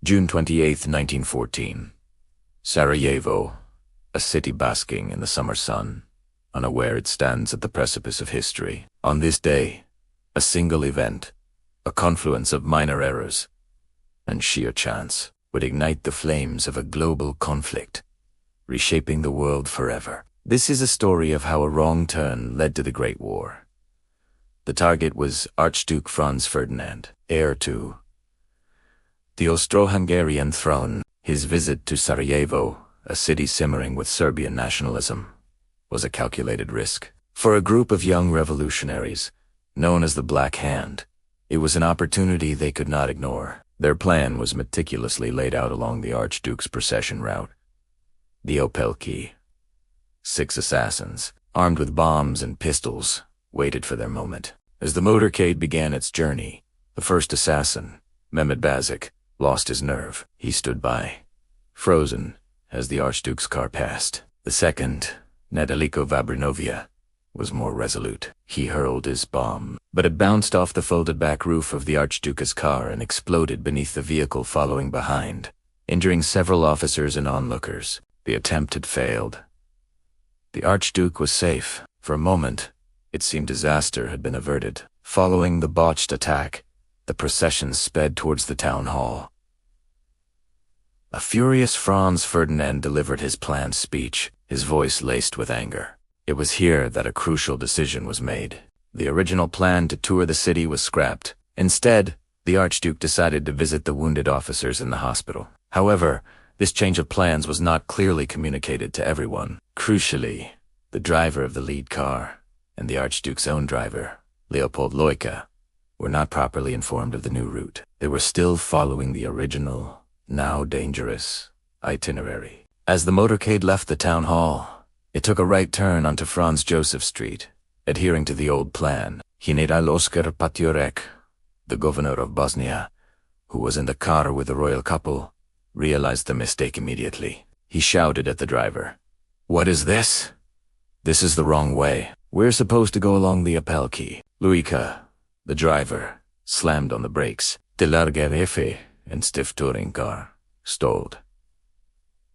June 28, 1914. Sarajevo, a city basking in the summer sun, unaware it stands at the precipice of history. On this day, a single event, a confluence of minor errors, and sheer chance, would ignite the flames of a global conflict, reshaping the world forever. This is a story of how a wrong turn led to the Great War. The target was Archduke Franz Ferdinand, heir to the Austro-Hungarian throne. His visit to Sarajevo, a city simmering with Serbian nationalism, was a calculated risk. For a group of young revolutionaries, known as the Black Hand, it was an opportunity they could not ignore. Their plan was meticulously laid out along the Archduke's procession route. The Opelki. 6 assassins, armed with bombs and pistols, waited for their moment. As the motorcade began its journey, the first assassin, Mehmed Bazik, lost his nerve. He stood by, frozen, as the Archduke's car passed. The second, Nedeljko Vabrinovia, was more resolute. He hurled his bomb, but it bounced off the folded-back roof of the Archduke's car and exploded beneath the vehicle following behind, injuring several officers and onlookers. The attempt had failed. The Archduke was safe. For a moment, it seemed disaster had been averted. Following the botched attack, the procession sped towards the town hall. A furious Franz Ferdinand delivered his planned speech, his voice laced with anger. It was here that a crucial decision was made. The original plan to tour the city was scrapped. Instead, the Archduke decided to visit the wounded officers in the hospital. However, this change of plans was not clearly communicated to everyone. Crucially, the driver of the lead car and the Archduke's own driver, Leopold Loika, were not properly informed of the new route. They were still following the original, now dangerous, itinerary. As the motorcade left the town hall, it took a right turn onto Franz Joseph Street, adhering to the old plan. General Oskar Paturek, the governor of Bosnia, who was in the car with the royal couple, realized the mistake immediately. He shouted at the driver, "What is this? This is the wrong way. We're supposed to go along the Opelki." Loika, the driver, slammed on the brakes. De Largerefe and stiff touring car stalled.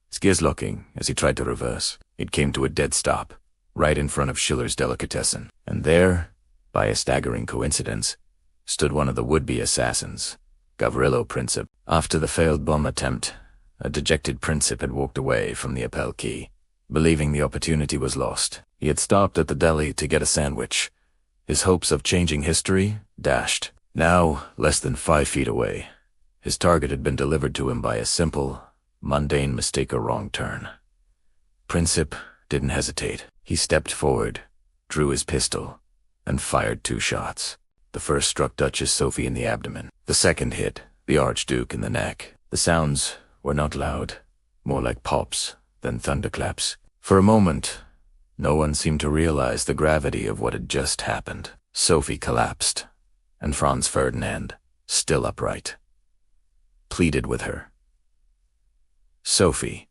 Skis looking as he tried to reverse. It came to a dead stop, right in front of Schiller's Delicatessen. And there, by a staggering coincidence, stood one of the would-be assassins, Gavrilo Princip. After the failed bomb attempt, a dejected Princip had walked away from the Opelki, believing the opportunity was lost. He had stopped at the deli to get a sandwich. His hopes of changing history dashed. Now, less than 5 feet away, his target had been delivered to him by a simple, mundane mistake or wrong turn. Princip didn't hesitate. He stepped forward, drew his pistol, and fired 2 shots. The first struck Duchess Sophie in the abdomen. The second hit the Archduke in the neck. The sounds were not loud, more like pops than thunderclaps. For a moment, no one seemed to realize the gravity of what had just happened. Sophie collapsed, and Franz Ferdinand, still upright, pleaded with her. Sophie.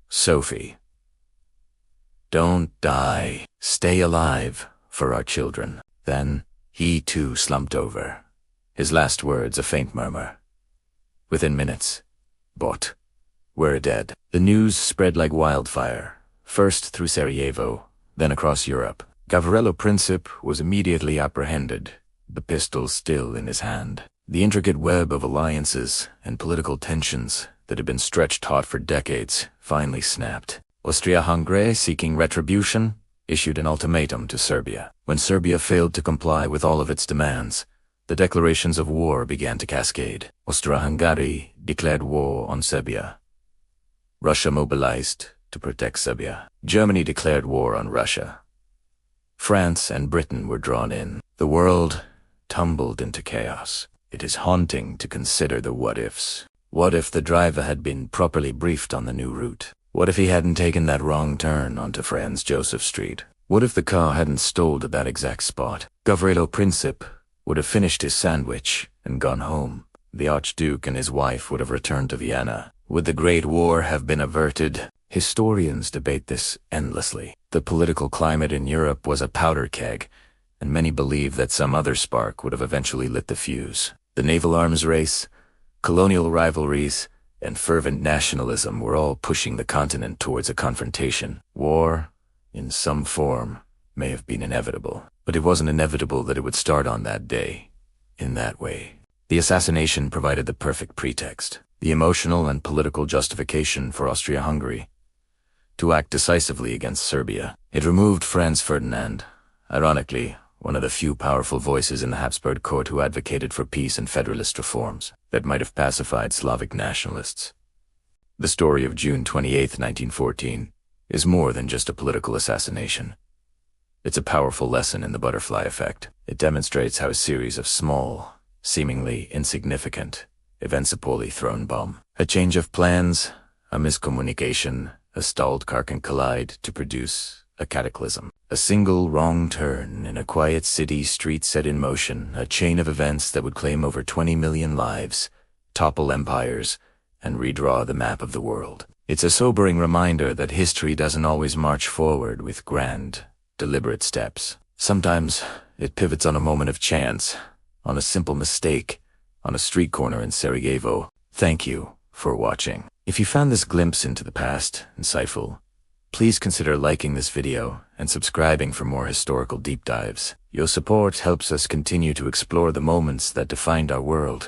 Sophie. Don't die. Stay alive for our children." Then, he too slumped over, his last words a faint murmur. Within minutes, "But we're dead." The news spread like wildfire, first through Sarajevo, then across Europe. Gavrilo Princip was immediately apprehended, the pistol still in his hand. The intricate web of alliances and political tensions that had been stretched taut for decades finally snapped. Austria-Hungary, seeking retribution, issued an ultimatum to Serbia. When Serbia failed to comply with all of its demands, the declarations of war began to cascade. Austria-Hungary declared war on Serbia. Russia mobilized to protect Serbia. Germany declared war on Russia. France and Britain were drawn in. The world tumbled into chaos. It is haunting to consider the what-ifs. What if the driver had been properly briefed on the new route? What if he hadn't taken that wrong turn onto Franz Joseph Street? What if the car hadn't stalled at that exact spot? Gavrilo Princip would have finished his sandwich and gone home. The Archduke and his wife would have returned to Vienna. Would the Great War have been averted? Historians debate this endlessly. The political climate in Europe was a powder keg, and many believe that some other spark would have eventually lit the fuse. The naval arms race, Colonial rivalries and fervent nationalism were all pushing the continent towards a confrontation. War, in some form, may have been inevitable, but it wasn't inevitable that it would start on that day, in that way. The assassination provided the perfect pretext, the emotional and political justification for Austria-Hungary to act decisively against Serbia. It removed Franz Ferdinand, ironically, one of the few powerful voices in the Habsburg court who advocated for peace and federalist reforms that might have pacified Slavic nationalists. The story of June 28, 1914, is more than just a political assassination. It's a powerful lesson in the butterfly effect. It demonstrates how a series of small, seemingly insignificant events, a poorly thrown bomb, a change of plans, a miscommunication, a stalled car can collide to produce a cataclysm. A single wrong turn in a quiet city street set in motion, a chain of events that would claim over 20 million lives, topple empires, and redraw the map of the world. It's a sobering reminder that history doesn't always march forward with grand, deliberate steps. Sometimes it pivots on a moment of chance, on a simple mistake, on a street corner in Sarajevo. Thank you for watching. If you found this glimpse into the past insightful, please consider liking this video and subscribing for more historical deep dives. Your support helps us continue to explore the moments that defined our world.